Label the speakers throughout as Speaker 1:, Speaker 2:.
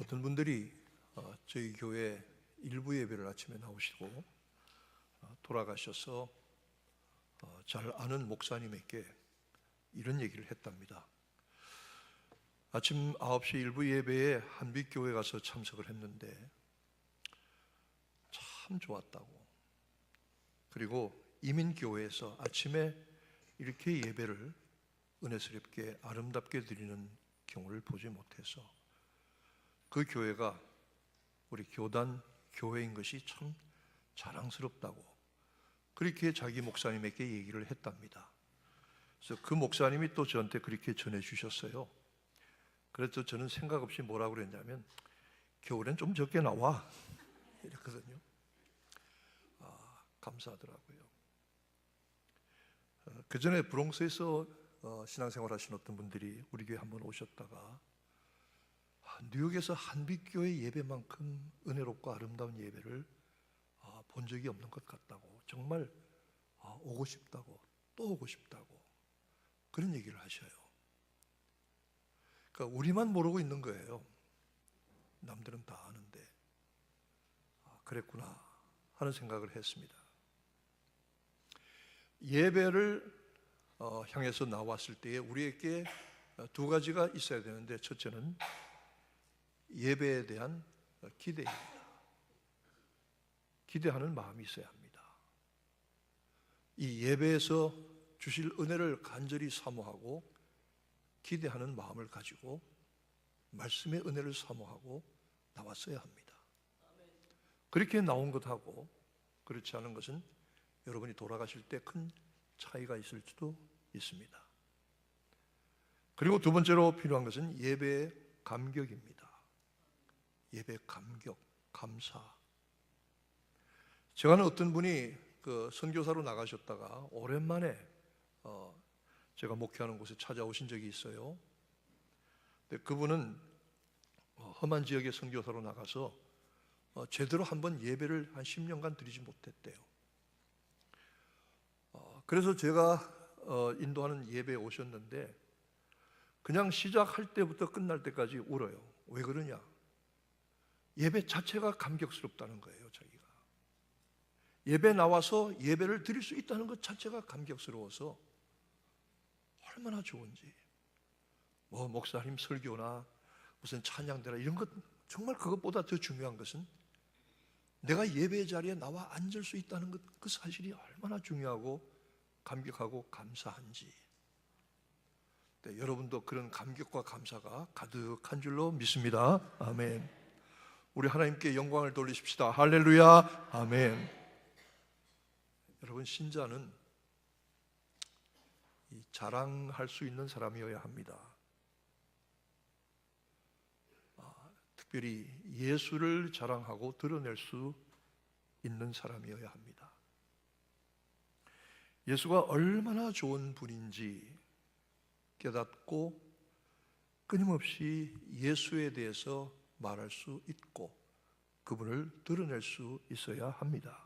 Speaker 1: 어떤 분들이 저희 교회 일부 예배를 아침에 나오시고 돌아가셔서 잘 아는 목사님에게 이런 얘기를 했답니다. 아침 9시 일부 예배에 한빛교회 가서 참석을 했는데 참 좋았다고. 그리고 이민교회에서 아침에 이렇게 예배를 은혜스럽게 아름답게 드리는 경우를 보지 못해서 그 교회가 우리 교단 교회인 것이 참 자랑스럽다고 그렇게 자기 목사님에게 얘기를 했답니다. 그래서 그 목사님이 또 저한테 그렇게 전해 주셨어요. 그래서 저는 생각 없이 뭐라고 그랬냐면 겨울엔 좀 적게 나와 이랬거든요. 감사하더라고요. 그 전에 브롱스에서 신앙생활 하신 어떤 분들이 우리 교회 한번 오셨다가 뉴욕에서 한빛교회 예배만큼 은혜롭고 아름다운 예배를 본 적이 없는 것 같다고, 정말 오고 싶다고, 또 오고 싶다고 그런 얘기를 하셔요. 그러니까 우리만 모르고 있는 거예요. 남들은 다 아는데 그랬구나 하는 생각을 했습니다. 예배를 향해서 나왔을 때에 우리에게 두 가지가 있어야 되는데, 첫째는 예배에 대한 기대입니다. 기대하는 마음이 있어야 합니다. 이 예배에서 주실 은혜를 간절히 사모하고 기대하는 마음을 가지고 말씀의 은혜를 사모하고 나왔어야 합니다. 그렇게 나온 것하고 그렇지 않은 것은 여러분이 돌아가실 때 큰 차이가 있을 수도 있습니다. 그리고 두 번째로 필요한 것은 예배의 감격입니다. 예배 감격, 감사. 제가 아는 어떤 분이 선교사로 나가셨다가 오랜만에 제가 목회하는 곳에 찾아오신 적이 있어요. 근데 그분은 험한 지역의 선교사로 나가서 제대로 한번 예배를 한 10년간 드리지 못했대요. 그래서 제가 인도하는 예배에 오셨는데 그냥 시작할 때부터 끝날 때까지 울어요. 왜 그러냐? 예배 자체가 감격스럽다는 거예요. 자기가 예배 나와서 예배를 드릴 수 있다는 것 자체가 감격스러워서 얼마나 좋은지. 목사님 설교나 무슨 찬양대나 이런 것, 정말 그것보다 더 중요한 것은 내가 예배 자리에 나와 앉을 수 있다는 것, 그 사실이 얼마나 중요하고 감격하고 감사한지. 네, 여러분도 그런 감격과 감사가 가득한 줄로 믿습니다. 아멘. 우리 하나님께 영광을 돌리십시다. 할렐루야. 아멘. 여러분, 신자는 자랑할 수 있는 사람이어야 합니다. 특별히 예수를 자랑하고 드러낼 수 있는 사람이어야 합니다. 예수가 얼마나 좋은 분인지 깨닫고 끊임없이 예수에 대해서 말할 수 있고 그분을 드러낼 수 있어야 합니다.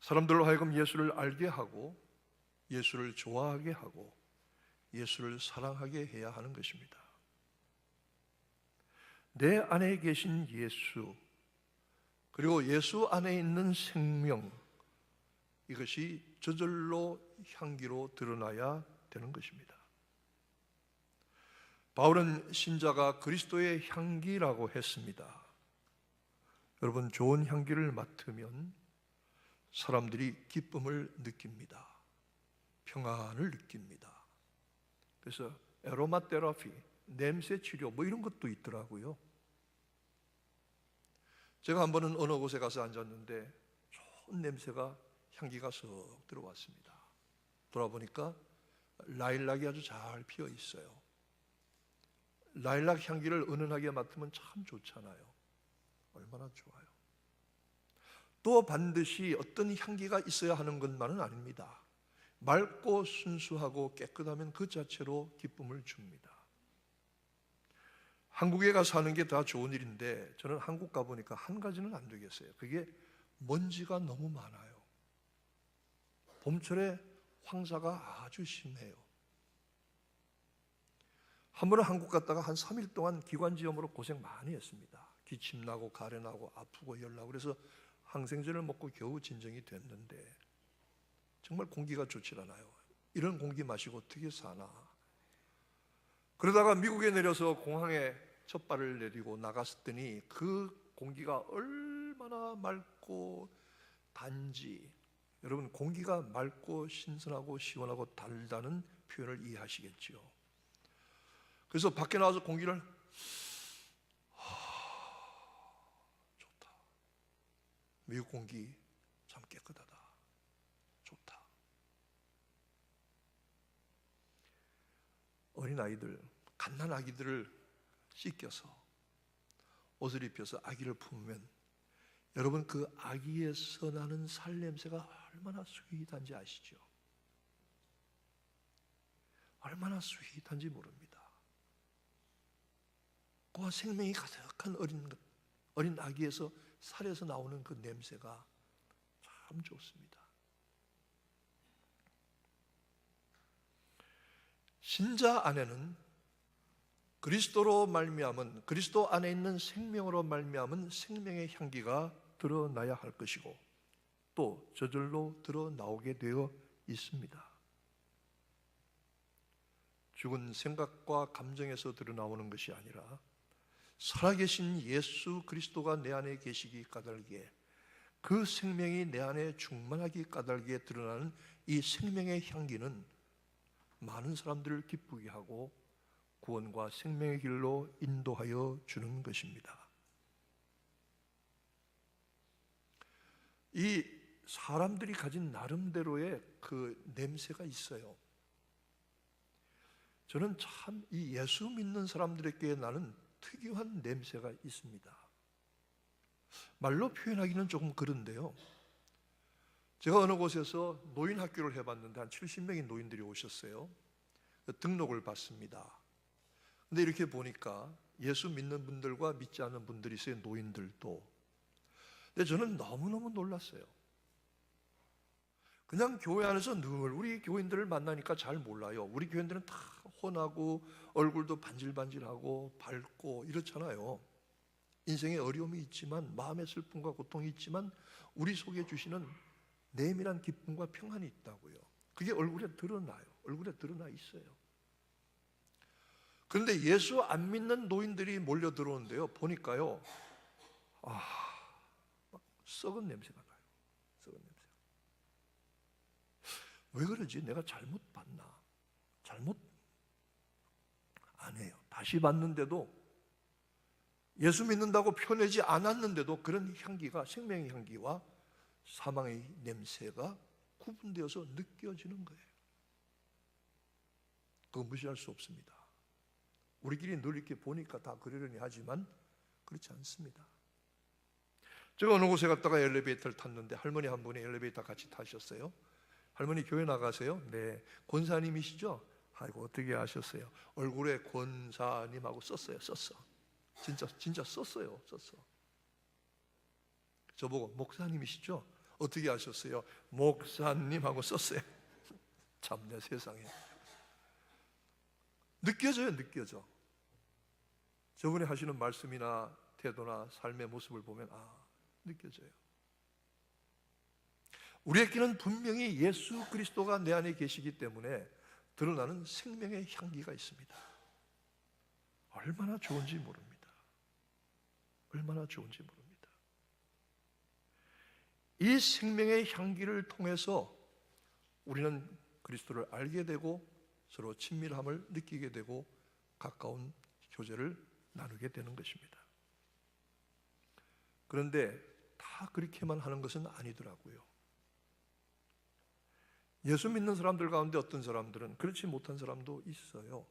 Speaker 1: 사람들로 하여금 예수를 알게 하고 예수를 좋아하게 하고 예수를 사랑하게 해야 하는 것입니다. 내 안에 계신 예수, 그리고 예수 안에 있는 생명, 이것이 저절로 향기로 드러나야 되는 것입니다. 바울은 신자가 그리스도의 향기라고 했습니다. 여러분, 좋은 향기를 맡으면 사람들이 기쁨을 느낍니다. 평안을 느낍니다. 그래서 에로마 테라피, 냄새 치료 이런 것도 있더라고요. 제가 한 번은 어느 곳에 가서 앉았는데 좋은 냄새가, 향기가 썩 들어왔습니다. 돌아보니까 라일락이 아주 잘 피어 있어요. 라일락 향기를 은은하게 맡으면 참 좋잖아요. 얼마나 좋아요. 또 반드시 어떤 향기가 있어야 하는 것만은 아닙니다. 맑고 순수하고 깨끗하면 그 자체로 기쁨을 줍니다. 한국에 가서 하는 게 다 좋은 일인데 저는 한국 가보니까 한 가지는 안 되겠어요. 그게 먼지가 너무 많아요. 봄철에 황사가 아주 심해요. 한 번은 한국 갔다가 한 3일 동안 기관지염으로 고생 많이 했습니다. 기침 나고 가래 나고 아프고 열 나고 그래서 항생제를 먹고 겨우 진정이 됐는데 정말 공기가 좋질 않아요. 이런 공기 마시고 어떻게 사나. 그러다가 미국에 내려서 공항에 첫 발을 내디고 나갔더니 그 공기가 얼마나 맑고 단지, 여러분 공기가 맑고 신선하고 시원하고 달다는 표현을 이해하시겠지요. 그래서 밖에 나와서 공기를 좋다. 미국 공기 참 깨끗하다. 좋다. 어린아이들, 갓난 아기들을 씻겨서 옷을 입혀서 아기를 품으면 여러분 그 아기에서 나는 살 냄새가 얼마나 스윗한지 아시죠? 얼마나 스윗한지 모릅니다. 그 생명이 가득한 어린 아기에서 살에서 나오는 그 냄새가 참 좋습니다. 신자 안에는 그리스도로 말미암은, 그리스도 안에 있는 생명으로 말미암은 생명의 향기가 드러나야 할 것이고 또 저절로 드러나오게 되어 있습니다. 죽은 생각과 감정에서 드러나오는 것이 아니라 살아계신 예수 그리스도가 내 안에 계시기 까닭에 그 생명이 내 안에 충만하기 까닭에 드러나는 이 생명의 향기는 많은 사람들을 기쁘게 하고 구원과 생명의 길로 인도하여 주는 것입니다. 이 사람들이 가진 나름대로의 그 냄새가 있어요. 저는 참 이 예수 믿는 사람들에게 나는 특유한 냄새가 있습니다. 말로 표현하기는 조금 그런데요. 제가 어느 곳에서 노인 학교를 해봤는데 한 70명의 노인들이 오셨어요. 등록을 받습니다. 근데 이렇게 보니까 예수 믿는 분들과 믿지 않는 분들이 있어요. 노인들도. 근데 저는 너무너무 놀랐어요. 그냥 교회 안에서 늘 우리 교인들을 만나니까 잘 몰라요. 우리 교인들은 다 혼하고 얼굴도 반질반질하고 밝고 이렇잖아요. 인생에 어려움이 있지만 마음의 슬픔과 고통이 있지만 우리 속에 주시는 내밀한 기쁨과 평안이 있다고요. 그게 얼굴에 드러나요. 얼굴에 드러나 있어요. 그런데 예수 안 믿는 노인들이 몰려 들어오는데요. 보니까요. 막 썩은 냄새가 나요. 썩은 냄새. 왜 그러지? 내가 잘못 봤나? 잘못 안 해요. 다시 봤는데도 예수 믿는다고 표내지 않았는데도 그런 향기가, 생명의 향기와 사망의 냄새가 구분되어서 느껴지는 거예요. 그거 무시할 수 없습니다. 우리끼리 늘 이렇게 보니까 다 그러려니 하지만 그렇지 않습니다. 제가 어느 곳에 갔다가 엘리베이터를 탔는데 할머니 한 분이 엘리베이터 같이 타셨어요. 할머니 교회 나가세요? 네. 권사님이시죠? 아이고 어떻게 아셨어요? 얼굴에 권사님하고 썼어요. 썼어. 진짜 썼어요. 썼어. 저보고 목사님이시죠? 어떻게 아셨어요? 목사님하고 썼어요. 참내 세상에. 느껴져요. 느껴져. 저분이 하시는 말씀이나 태도나 삶의 모습을 보면 느껴져요. 우리에게는 분명히 예수 그리스도가 내 안에 계시기 때문에 드러나는 생명의 향기가 있습니다. 얼마나 좋은지 모릅니다. 얼마나 좋은지 모릅니다. 이 생명의 향기를 통해서 우리는 그리스도를 알게 되고 서로 친밀함을 느끼게 되고 가까운 교제를 나누게 되는 것입니다. 그런데 다 그렇게만 하는 것은 아니더라고요. 예수 믿는 사람들 가운데 어떤 사람들은 그렇지 못한 사람도 있어요.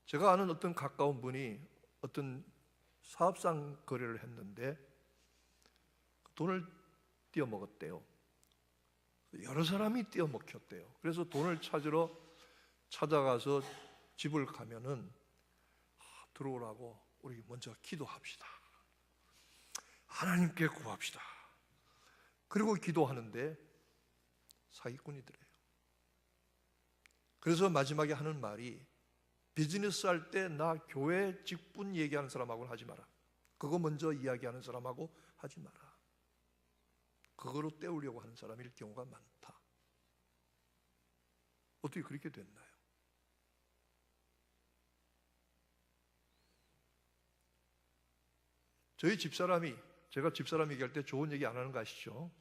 Speaker 1: 제가 아는 어떤 가까운 분이 어떤 사업상 거래를 했는데 돈을 띄어먹었대요. 여러 사람이 띄어먹혔대요. 그래서 돈을 찾으러 찾아가서 집을 가면은 들어오라고 우리 먼저 기도합시다. 하나님께 구합시다. 그리고 기도하는데 사기꾼이더래요. 그래서 마지막에 하는 말이 비즈니스 할 때 나 교회 직분 얘기하는 사람하고는 하지 마라. 그거 먼저 이야기하는 사람하고 하지 마라. 그거로 때우려고 하는 사람일 경우가 많다. 어떻게 그렇게 됐나요? 저희 집사람이, 제가 집사람 얘기할 때 좋은 얘기 안 하는 거 아시죠?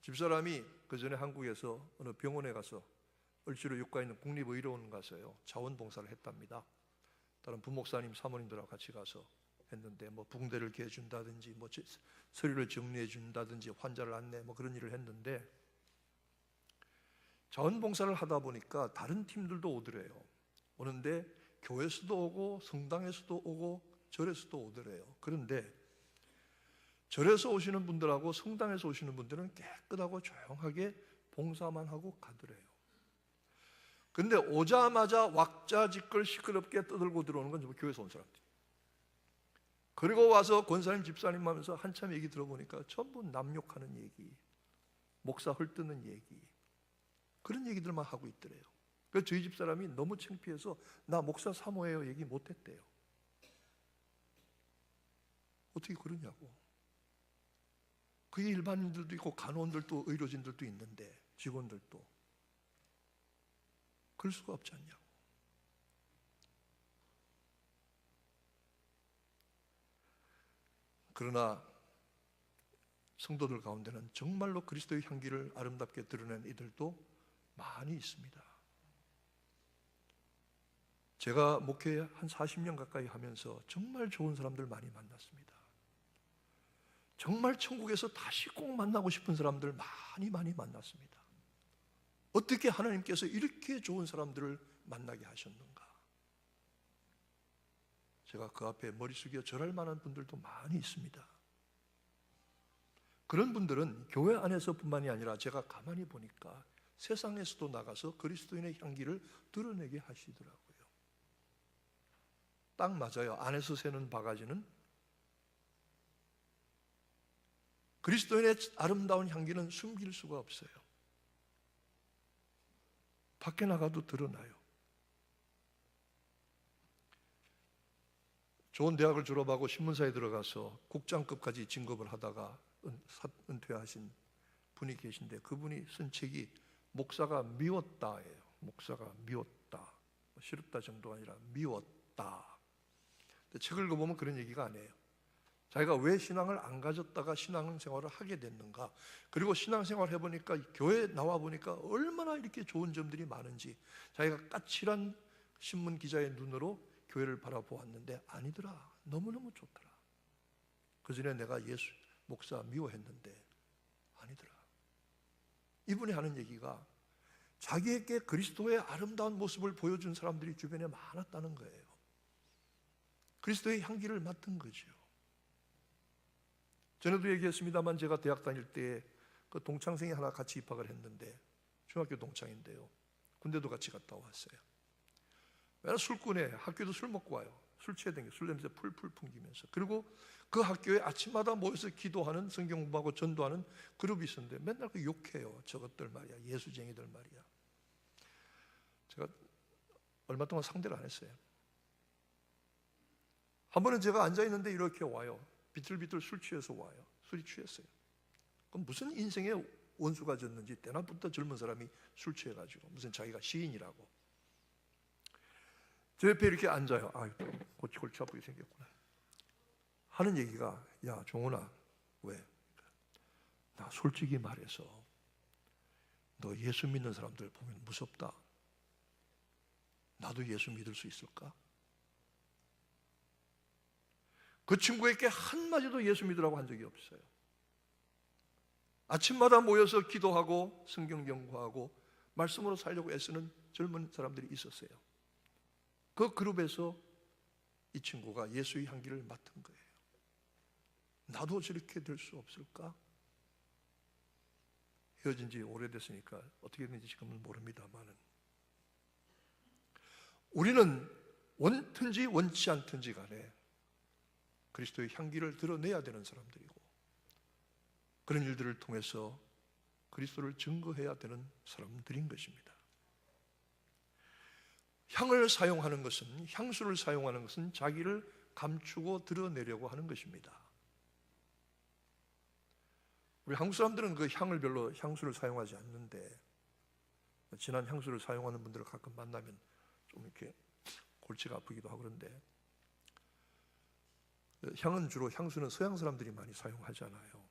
Speaker 1: 집사람이 그 전에 한국에서 어느 병원에 가서 을지로 육가에 있는 국립의료원 가서요 자원봉사를 했답니다. 다른 부목사님, 사모님들하고 같이 가서 했는데 뭐 붕대를 개준다든지 뭐 서류를 정리해 준다든지 환자를 안내 뭐 그런 일을 했는데 자원봉사를 하다 보니까 다른 팀들도 오더래요. 오는데 교회에서도 오고 성당에서도 오고 절에서도 오더래요. 그런데 절에서 오시는 분들하고 성당에서 오시는 분들은 깨끗하고 조용하게 봉사만 하고 가더래요. 근데 오자마자 왁자지껄 시끄럽게 떠들고 들어오는 건 전부 교회에서 온 사람들. 그리고 와서 권사님, 집사님 하면서 한참 얘기 들어보니까 전부 남 욕하는 얘기, 목사 헐뜯는 얘기, 그런 얘기들만 하고 있더래요. 그래서 저희 집사람이 너무 창피해서 나 목사 사모해요 얘기 못했대요. 어떻게 그러냐고. 그게 일반인들도 있고 간호원들도 의료진들도 있는데 직원들도 그럴 수가 없지 않냐고. 그러나 성도들 가운데는 정말로 그리스도의 향기를 아름답게 드러낸 이들도 많이 있습니다. 제가 목회 한 40년 가까이 하면서 정말 좋은 사람들 많이 만났습니다. 정말 천국에서 다시 꼭 만나고 싶은 사람들 많이 만났습니다. 어떻게 하나님께서 이렇게 좋은 사람들을 만나게 하셨는가? 제가 그 앞에 머리 숙여 절할 만한 분들도 많이 있습니다. 그런 분들은 교회 안에서뿐만이 아니라 제가 가만히 보니까 세상에서도 나가서 그리스도인의 향기를 드러내게 하시더라고요. 딱 맞아요. 안에서 새는 바가지는 그리스도인의 아름다운 향기는 숨길 수가 없어요. 밖에 나가도 드러나요. 좋은 대학을 졸업하고 신문사에 들어가서 국장급까지 진급을 하다가 은퇴하신 분이 계신데 그분이 쓴 책이 목사가 미웠다예요. 목사가 미웠다. 싫었다 정도가 아니라 미웠다. 책을 읽어보면 그런 얘기가 아니에요. 자기가 왜 신앙을 안 가졌다가 신앙생활을 하게 됐는가, 그리고 신앙생활 해보니까 교회 나와보니까 얼마나 이렇게 좋은 점들이 많은지 자기가 까칠한 신문 기자의 눈으로 교회를 바라보았는데 아니더라. 너무너무 좋더라. 그전에 내가 예수 목사 미워했는데 아니더라. 이분이 하는 얘기가 자기에게 그리스도의 아름다운 모습을 보여준 사람들이 주변에 많았다는 거예요. 그리스도의 향기를 맡은 거죠. 전에도 얘기했습니다만 제가 대학 다닐 때 그 동창생이 하나 같이 입학을 했는데 중학교 동창인데요. 군대도 같이 갔다 왔어요. 맨날 술꾼에 학교도 술 먹고 와요. 술 취해 댕겨 술 냄새 풀풀 풍기면서. 그리고 그 학교에 아침마다 모여서 기도하는 성경 공부하고 전도하는 그룹이 있었는데 맨날 그 욕해요. 저것들 말이야. 예수쟁이들 말이야. 제가 얼마 동안 상대를 안 했어요. 한 번은 제가 앉아있는데 이렇게 와요. 비틀비틀 술 취해서 와요. 술이 취했어요. 그럼 무슨 인생의 원수가 졌는지 때나부터 젊은 사람이 술 취해가지고 무슨 자기가 시인이라고 제 옆에 이렇게 앉아요. 아, 골치 아프게 생겼구나 하는 얘기가, 야 종훈아, 왜? 나 솔직히 말해서 너 예수 믿는 사람들 보면 무섭다. 나도 예수 믿을 수 있을까? 그 친구에게 한마디도 예수 믿으라고 한 적이 없어요. 아침마다 모여서 기도하고 성경 연구하고 말씀으로 살려고 애쓰는 젊은 사람들이 있었어요. 그 그룹에서 이 친구가 예수의 향기를 맡은 거예요. 나도 저렇게 될 수 없을까? 헤어진 지 오래됐으니까 어떻게 됐는지 지금은 모릅니다만 우리는 원든지 원치 않든지 간에 그리스도의 향기를 드러내야 되는 사람들이고 그런 일들을 통해서 그리스도를 증거해야 되는 사람들인 것입니다. 향을 사용하는 것은, 향수를 사용하는 것은 자기를 감추고 드러내려고 하는 것입니다. 우리 한국 사람들은 그 향을 별로 향수를 사용하지 않는데, 진한 향수를 사용하는 분들을 가끔 만나면 좀 이렇게 골치가 아프기도 하고 그런데, 향은 주로 향수는 서양 사람들이 많이 사용하잖아요.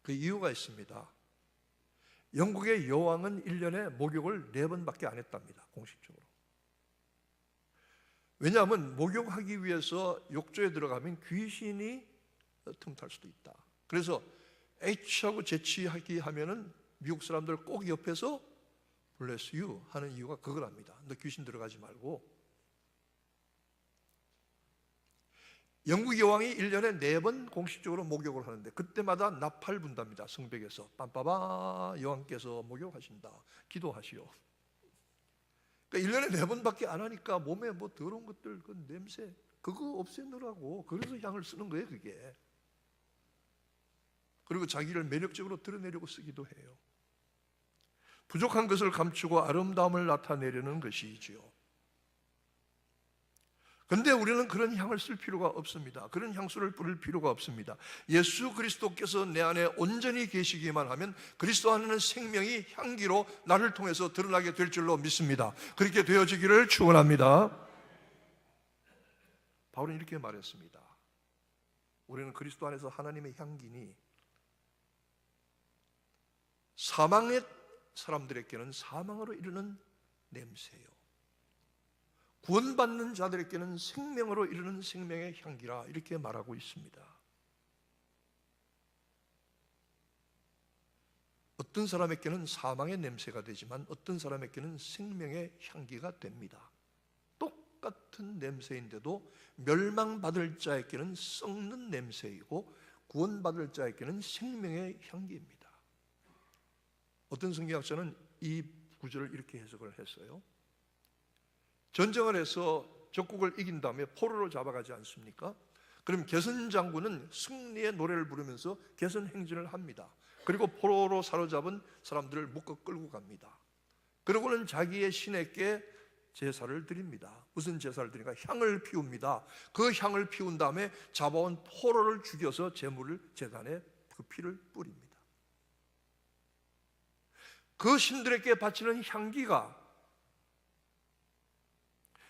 Speaker 1: 그 이유가 있습니다. 영국의 여왕은 1년에 목욕을 4번밖에 안 했답니다, 공식적으로. 왜냐하면 목욕하기 위해서 욕조에 들어가면 귀신이 틈탈 수도 있다. 그래서 H하고 재치하기 하면은 미국 사람들 꼭 옆에서 Bless you 하는 이유가 그거랍니다. 너 귀신 들어가지 말고. 영국 여왕이 1년에 4번 공식적으로 목욕을 하는데, 그때마다 나팔 분답니다. 성벽에서 빰빠바 여왕께서 목욕하신다, 기도하시오. 그러니까 1년에 4번밖에 안 하니까 몸에 뭐 더러운 것들, 그 냄새 그거 없애느라고, 그래서 향을 쓰는 거예요, 그게. 그리고 자기를 매력적으로 드러내려고 쓰기도 해요. 부족한 것을 감추고 아름다움을 나타내려는 것이지요. 그런데 우리는 그런 향을 쓸 필요가 없습니다. 그런 향수를 뿌릴 필요가 없습니다. 예수 그리스도께서 내 안에 온전히 계시기만 하면 그리스도 안에는 생명이 향기로 나를 통해서 드러나게 될 줄로 믿습니다. 그렇게 되어지기를 축원합니다. 바울은 이렇게 말했습니다. 우리는 그리스도 안에서 하나님의 향기니 사망의 사람들에게는 사망으로 이르는 냄새요, 구원받는 자들에게는 생명으로 이르는 생명의 향기라, 이렇게 말하고 있습니다. 어떤 사람에게는 사망의 냄새가 되지만 어떤 사람에게는 생명의 향기가 됩니다. 똑같은 냄새인데도 멸망받을 자에게는 썩는 냄새이고 구원받을 자에게는 생명의 향기입니다. 어떤 성경학자는 이 구절을 이렇게 해석을 했어요. 전쟁을 해서 적국을 이긴 다음에 포로로 잡아가지 않습니까? 그럼 개선 장군은 승리의 노래를 부르면서 개선 행진을 합니다. 그리고 포로로 사로잡은 사람들을 묶어 끌고 갑니다. 그러고는 자기의 신에게 제사를 드립니다. 무슨 제사를 드리니까 향을 피웁니다. 그 향을 피운 다음에 잡아온 포로를 죽여서 제물을 제단에 그 피를 뿌립니다. 그 신들에게 바치는 향기가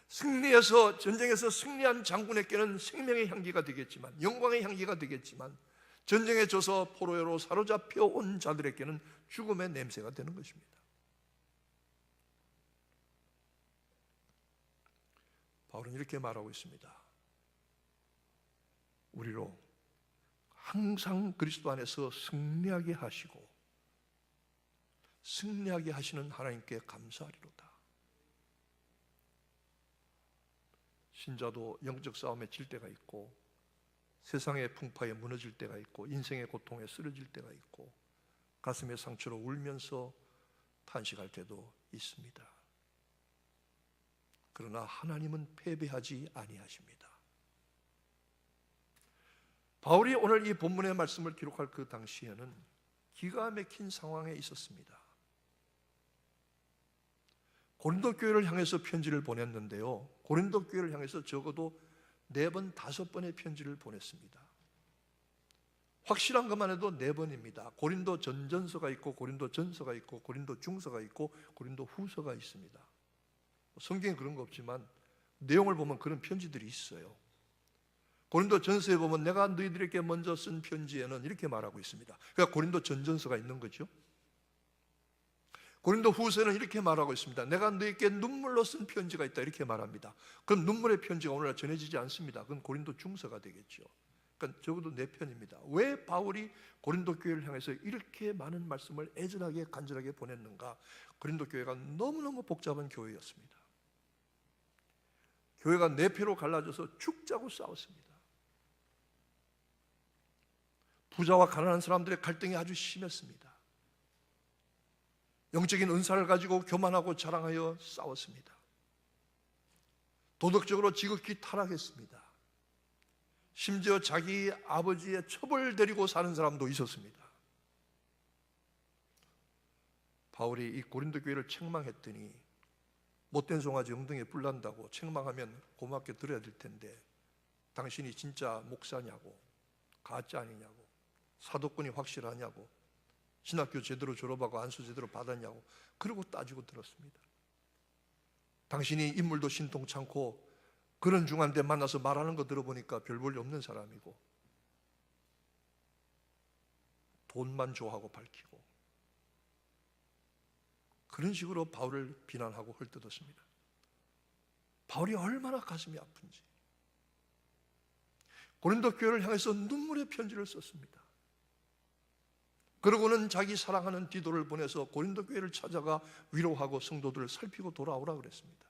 Speaker 1: 승리해서 전쟁에서 승리한 장군에게는 생명의 향기가 되겠지만, 영광의 향기가 되겠지만, 전쟁에 져서 포로로 사로잡혀 온 자들에게는 죽음의 냄새가 되는 것입니다. 바울은 이렇게 말하고 있습니다. 우리로 항상 그리스도 안에서 승리하게 하시고 승리하게 하시는 하나님께 감사하리로다. 신자도 영적 싸움에 질 때가 있고, 세상의 풍파에 무너질 때가 있고, 인생의 고통에 쓰러질 때가 있고, 가슴의 상처로 울면서 탄식할 때도 있습니다. 그러나 하나님은 패배하지 아니하십니다. 바울이 오늘 이 본문의 말씀을 기록할 그 당시에는 기가 막힌 상황에 있었습니다. 고린도 교회를 향해서 편지를 보냈는데요, 고린도 교회를 향해서 적어도 4번, 5번의 편지를 보냈습니다. 확실한 것만 해도 4번입니다. 고린도 전전서가 있고, 고린도 전서가 있고, 고린도 중서가 있고, 고린도 후서가 있습니다. 성경에 그런 거 없지만 내용을 보면 그런 편지들이 있어요. 고린도 전서에 보면 내가 너희들에게 먼저 쓴 편지에는 이렇게 말하고 있습니다. 그러니까 고린도 전전서가 있는 거죠. 고린도 후서는 이렇게 말하고 있습니다. 내가 너희에게 눈물로 쓴 편지가 있다, 이렇게 말합니다. 그럼 눈물의 편지가 오늘날 전해지지 않습니다. 그건 고린도 중서가 되겠죠. 그러니까 적어도 4편입니다. 왜 바울이 고린도 교회를 향해서 이렇게 많은 말씀을 애절하게 간절하게 보냈는가? 고린도 교회가 너무너무 복잡한 교회였습니다. 교회가 4패로 갈라져서 죽자고 싸웠습니다. 부자와 가난한 사람들의 갈등이 아주 심했습니다. 영적인 은사를 가지고 교만하고 자랑하여 싸웠습니다. 도덕적으로 지극히 타락했습니다. 심지어 자기 아버지의 첩을 데리고 사는 사람도 있었습니다. 바울이 이 고린도 교회를 책망했더니 못된 송아지 엉덩이에 뿔 난다고 책망하면 고맙게 들어야 될 텐데 당신이 진짜 목사냐고, 가짜 아니냐고, 사도권이 확실하냐고, 신학교 제대로 졸업하고 안수 제대로 받았냐고 그러고 따지고 들었습니다. 당신이 인물도 신통찮고 그런 중한데 만나서 말하는 거 들어보니까 별 볼 일 없는 사람이고 돈만 좋아하고 밝히고 그런 식으로 바울을 비난하고 헐뜯었습니다. 바울이 얼마나 가슴이 아픈지 고린도 교회를 향해서 눈물의 편지를 썼습니다. 그러고는 자기 사랑하는 디도를 보내서 고린도 교회를 찾아가 위로하고 성도들을 살피고 돌아오라 그랬습니다.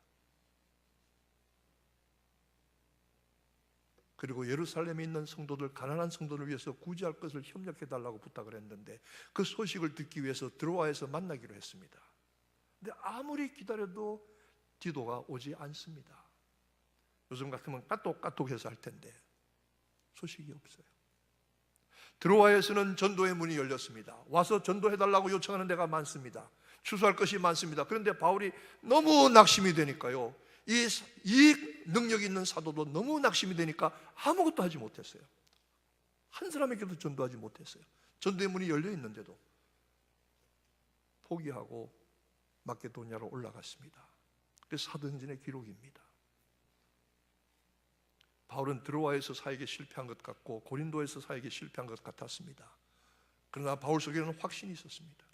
Speaker 1: 그리고 예루살렘에 있는 성도들, 가난한 성도를 위해서 구제할 것을 협력해달라고 부탁을 했는데 그 소식을 듣기 위해서 드로아에서 만나기로 했습니다. 근데 아무리 기다려도 디도가 오지 않습니다. 요즘 같으면 까똑까똑해서 할 텐데 소식이 없어요. 드로아에서는 전도의 문이 열렸습니다. 와서 전도해달라고 요청하는 데가 많습니다. 추수할 것이 많습니다. 그런데 바울이 너무 낙심이 되니까요, 이 능력이 있는 사도도 너무 낙심이 되니까 아무것도 하지 못했어요. 한 사람에게도 전도하지 못했어요. 전도의 문이 열려 있는데도 포기하고 마게도냐로 올라갔습니다. 그래서 사도행전의 기록입니다. 바울은 드로아에서 사역에 실패한 것 같고 고린도에서 사역에 실패한 것 같았습니다. 그러나 바울 속에는 확신이 있었습니다.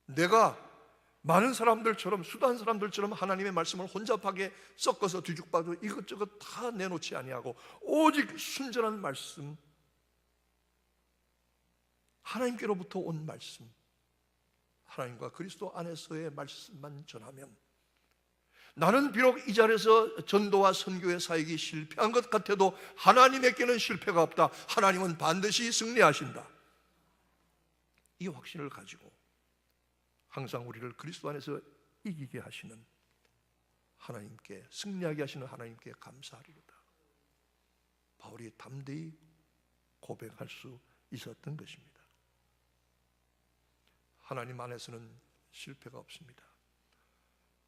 Speaker 1: 내가 많은 사람들처럼, 수단 사람들처럼 하나님의 말씀을 혼잡하게 섞어서 뒤죽박죽 이것저것 다 내놓지 아니하고 오직 순전한 말씀, 하나님께로부터 온 말씀, 하나님과 그리스도 안에서의 말씀만 전하면 나는 비록 이 자리에서 전도와 선교의 사역이 실패한 것 같아도 하나님에게는 실패가 없다. 하나님은 반드시 승리하신다. 이 확신을 가지고 항상 우리를 그리스도 안에서 이기게 하시는 하나님께, 승리하게 하시는 하나님께 감사하리로다. 바울이 담대히 고백할 수 있었던 것입니다. 하나님 안에서는 실패가 없습니다.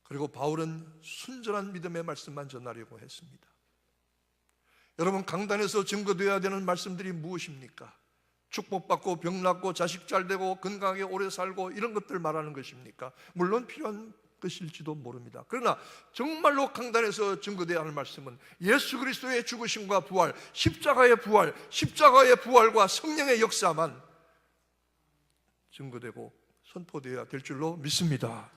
Speaker 1: 그리고 바울은 순전한 믿음의 말씀만 전하려고 했습니다. 여러분, 강단에서 증거되어야 되는 말씀들이 무엇입니까? 축복받고 병 낫고 자식 잘 되고 건강하게 오래 살고 이런 것들 말하는 것입니까? 물론 필요한 것일지도 모릅니다. 그러나 정말로 강단에서 증거되어야 할 말씀은 예수 그리스도의 죽으심과 부활, 십자가의 부활과 성령의 역사만 증거되고 선포되어야 될 줄로 믿습니다.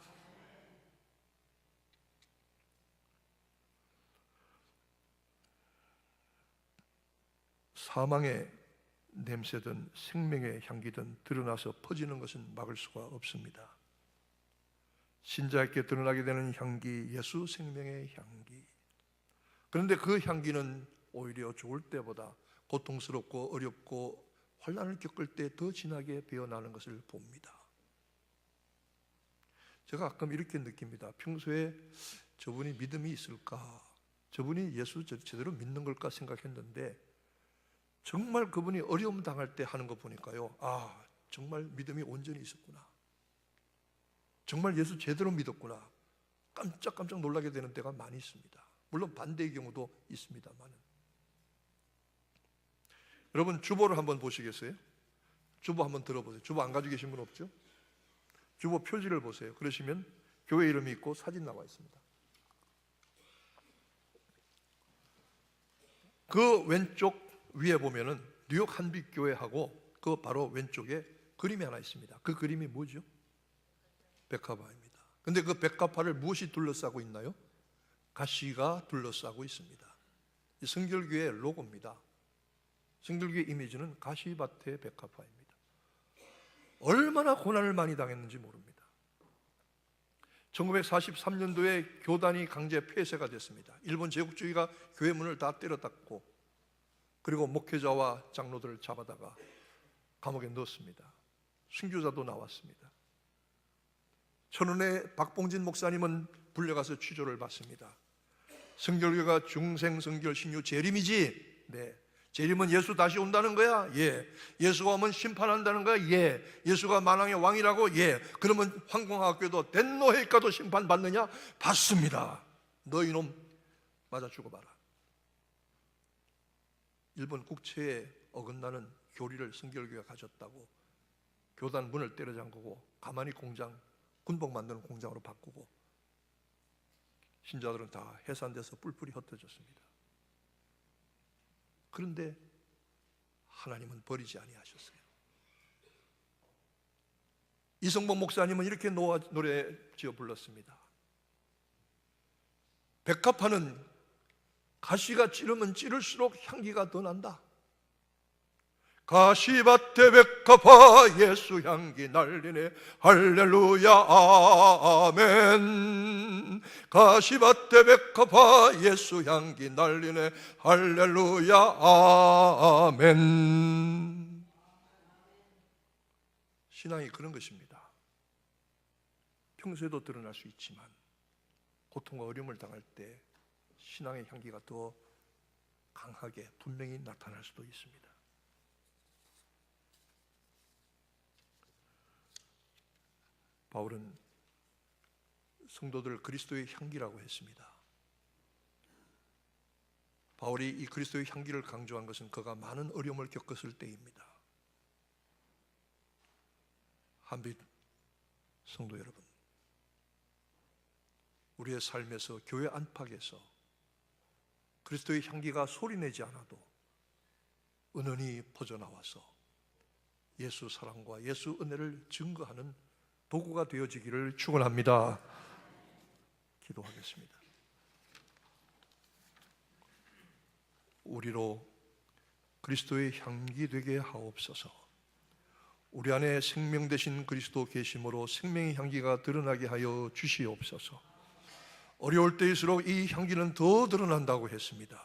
Speaker 1: 사망의 냄새든 생명의 향기든 드러나서 퍼지는 것은 막을 수가 없습니다. 신자에게 드러나게 되는 향기, 예수 생명의 향기. 그런데 그 향기는 오히려 좋을 때보다 고통스럽고 어렵고 환난을 겪을 때 더 진하게 배어나는 것을 봅니다. 제가 가끔 이렇게 느낍니다. 평소에 저분이 믿음이 있을까? 저분이 예수 제대로 믿는 걸까 생각했는데 정말 그분이 어려움 당할 때 하는 거 보니까요, 아, 정말 믿음이 온전히 있었구나, 정말 예수 제대로 믿었구나, 깜짝깜짝 놀라게 되는 때가 많이 있습니다. 물론 반대의 경우도 있습니다만. 여러분, 주보를 한번 보시겠어요? 주보 한번 들어보세요. 주보 안 가지고 계신 분 없죠? 주보 표지를 보세요. 그러시면 교회 이름이 있고 사진 나와 있습니다. 그 왼쪽 위에 보면은 뉴욕 한빛교회하고 그 바로 왼쪽에 그림이 하나 있습니다. 그 그림이 뭐죠? 백합화입니다. 근데 그 백합화를 무엇이 둘러싸고 있나요? 가시가 둘러싸고 있습니다. 이 성결교회의 로고입니다. 성결교회 이미지는 가시밭의 백합화입니다. 얼마나 고난을 많이 당했는지 모릅니다. 1943년도에 교단이 강제 폐쇄가 됐습니다. 일본 제국주의가 교회 문을 다 때려 닫고 그리고 목회자와 장로들을 잡아다가 감옥에 넣었습니다. 순교자도 나왔습니다. 천원의 박봉진 목사님은 불려가서 취조를 받습니다. 성결교가 중생성결 신유 재림이지, 네, 재림은 예수 다시 온다는 거야? 예. 예수가 오면 심판한다는 거야? 예. 예수가 만왕의 왕이라고? 예. 그러면 황공학교도 덴노헤이카도 심판받느냐? 받습니다. 너 이놈 맞아 죽어봐라. 일본 국채에 어긋나는 교리를 성결교회가 가졌다고 교단 문을 때려잠그고 가만히 공장, 군복 만드는 공장으로 바꾸고 신자들은 다 해산돼서 뿔뿔이 흩어졌습니다. 그런데 하나님은 버리지 아니하셨어요. 이성복 목사님은 이렇게 노래 지어 불렀습니다. 백합화는 가시가 찌르면 찌를수록 향기가 더 난다. 가시밭에 백합화 예수 향기 날리네 할렐루야 아멘. 가시밭에 백합화 예수 향기 날리네 할렐루야 아멘. 신앙이 그런 것입니다. 평소에도 드러날 수 있지만 고통과 어려움을 당할 때 신앙의 향기가 더 강하게 분명히 나타날 수도 있습니다. 바울은 성도들을 그리스도의 향기라고 했습니다. 바울이 이 그리스도의 향기를 강조한 것은 그가 많은 어려움을 겪었을 때입니다. 한빛 성도 여러분, 우리의 삶에서 교회 안팎에서 그리스도의 향기가 소리내지 않아도 은은히 퍼져나와서 예수 사랑과 예수 은혜를 증거하는 도구가 되어지기를 축원합니다. 기도하겠습니다. 우리로 그리스도의 향기 되게 하옵소서. 우리 안에 생명 되신 그리스도 계심으로 생명의 향기가 드러나게 하여 주시옵소서. 어려울 때일수록 이 향기는 더 드러난다고 했습니다.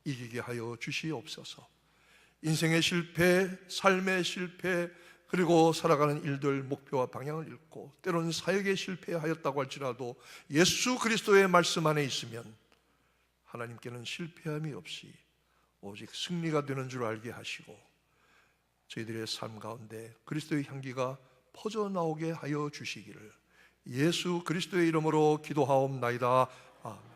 Speaker 1: 이기게 하여 주시옵소서. 인생의 실패, 삶의 실패, 그리고 살아가는 일들 목표와 방향을 잃고 때로는 사역에 실패하였다고 할지라도 예수 그리스도의 말씀 안에 있으면 하나님께는 실패함이 없이 오직 승리가 되는 줄 알게 하시고 저희들의 삶 가운데 그리스도의 향기가 퍼져나오게 하여 주시기를 예수 그리스도의 이름으로 기도하옵나이다. 아멘.